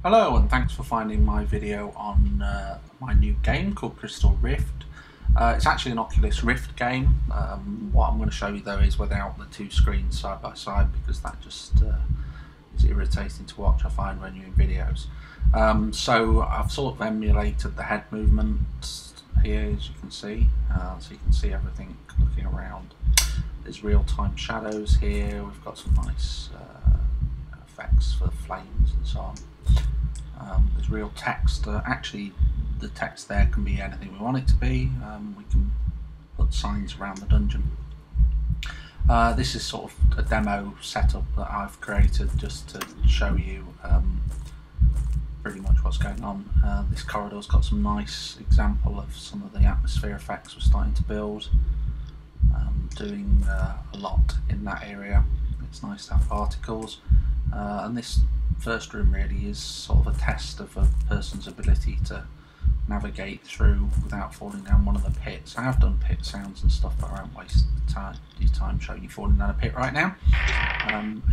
Hello and thanks for finding my video on my new game called Crystal Rift. It's actually an Oculus Rift game. What I'm going to show you though is without the two screens side by side, because that just is irritating to watch, I find, when you're in videos. So I've sort of emulated the head movement here, as you can see, so you can see everything looking around. There's real-time shadows here. We've got some nice effects for flames and so on. There's real text. Actually, the text there can be anything we want it to be. We can put signs around the dungeon. This is sort of a demo setup that I've created just to show you pretty much what's going on. This corridor's got some nice example of some of the atmosphere effects we're starting to build. Doing a lot in that area. It's nice to have particles, and this first room really is sort of a test of a person's ability to navigate through without falling down one of the pits. I have done pit sounds and stuff, but I won't waste your time showing you falling down a pit right now.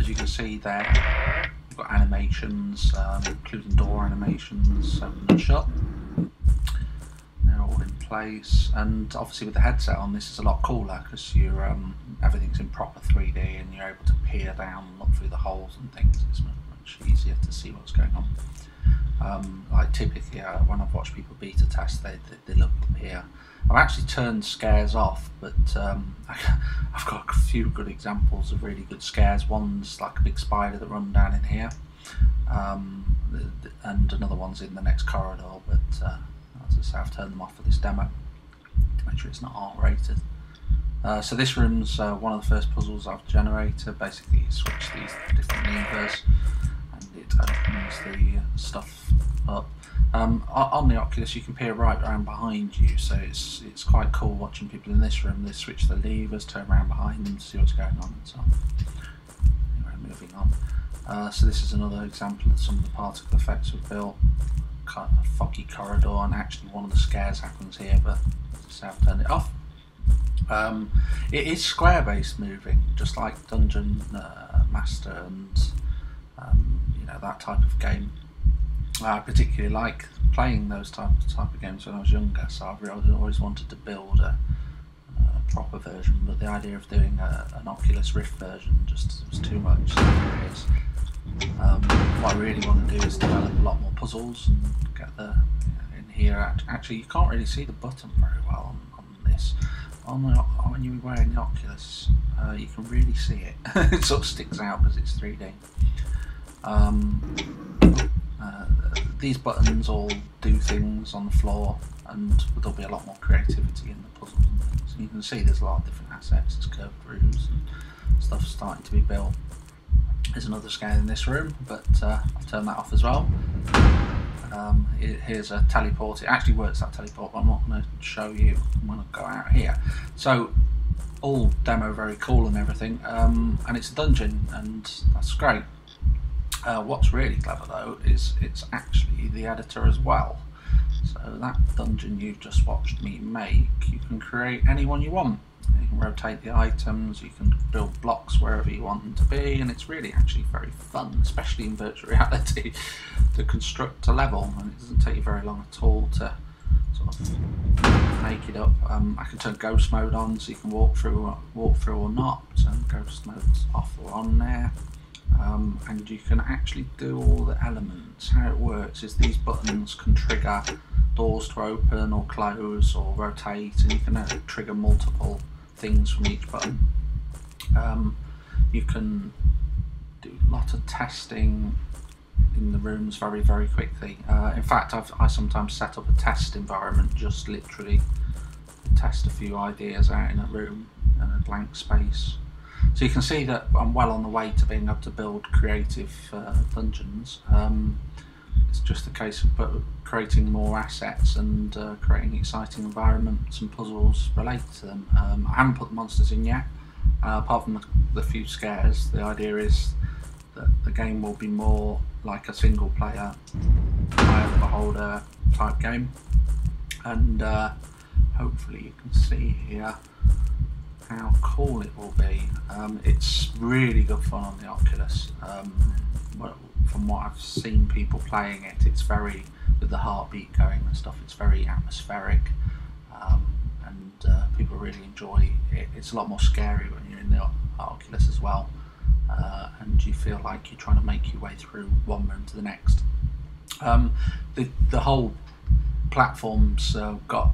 As you can see there, we've got animations, including door animations, open and shut. They're all in place, and obviously with the headset on, this is a lot cooler because you're everything's in proper 3D and you're able to peer down and look through the holes and things. It's much easier to see what's going on. Like typically when I've watched people beta test, they look here. I've actually turned scares off, but I've got a few good examples of really good scares. One's like a big spider that runs down in here, and another one's in the next corridor, but as I say, I've turned them off for this demo to make sure it's not R-rated. So this room's one of the first puzzles I've generated. Basically, you switch these different levers and it opens the stuff up. On the Oculus, you can peer right around behind you, so it's quite cool watching people in this room. They switch the levers, turn around behind them to see what's going on and so on. Anyway, moving on. So this is another example of some of the particle effects we've built. Kind of a foggy corridor, and actually one of the scares happens here, but as I say, I've turned it off. It is square-based moving, just like Dungeon Master and you know, that type of game. I particularly like playing those type of games when I was younger, so I've really always wanted to build a proper version, but the idea of doing an Oculus Rift version just was too much. So it is. What I really want to do is develop a lot more puzzles and get in here. Actually, you can't really see the button very well on this. When you're wearing the Oculus, you can really see it. It sort of sticks out because it's 3D. These buttons all do things on the floor, and there'll be a lot more creativity in the puzzles and things. And you can see there's a lot of different assets. There's curved roofs and stuff starting to be built. There's another scale in this room, but I've turned that off as well. Here's a teleport. It actually works, that teleport, but I'm not going to show you. I'm going to go out here. So all demo very cool and everything, and it's a dungeon, and that's great. What's really clever though is it's actually the editor as well. So that dungeon you've just watched me make, you can create any one you want. You can rotate the items, you can build blocks wherever you want them to be, and it's really actually very fun, especially in virtual reality, to construct a level, and it doesn't take you very long at all to sort of make it up. I can turn ghost mode on so you can walk through or not, turn ghost modes off or on there. And you can actually do all the elements. How it works is these buttons can trigger doors to open or close or rotate, and you can trigger multiple things from each button. You can do a lot of testing in the rooms very quickly. In fact, I sometimes set up a test environment, just literally test a few ideas out in a room and a blank space. So you can see that I'm well on the way to being able to build creative dungeons. It's just a case of creating more assets and creating exciting environments and puzzles related to them. I haven't put the monsters in yet, apart from the few scares. The idea is that the game will be more like a single player, eye of the beholder type game, and hopefully you can see here how cool it will be. It's really good fun on the Oculus. from what I've seen people playing it, it's very, with the heartbeat going and stuff, it's very atmospheric, and people really enjoy it. It's a lot more scary when you're in the Oculus as well, and you feel like you're trying to make your way through one room to the next. The whole platform's got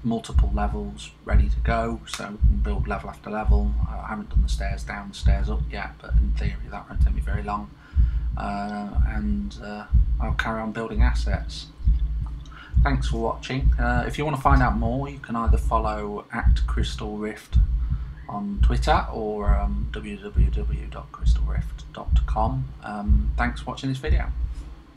multiple levels ready to go, so we can build level after level. I haven't done the stairs down, the stairs up yet, but in theory that won't take me very long, and I'll carry on building assets. Thanks for watching. If you want to find out more, you can either follow @CrystalRift on Twitter or www.crystalrift.com. Thanks for watching this video.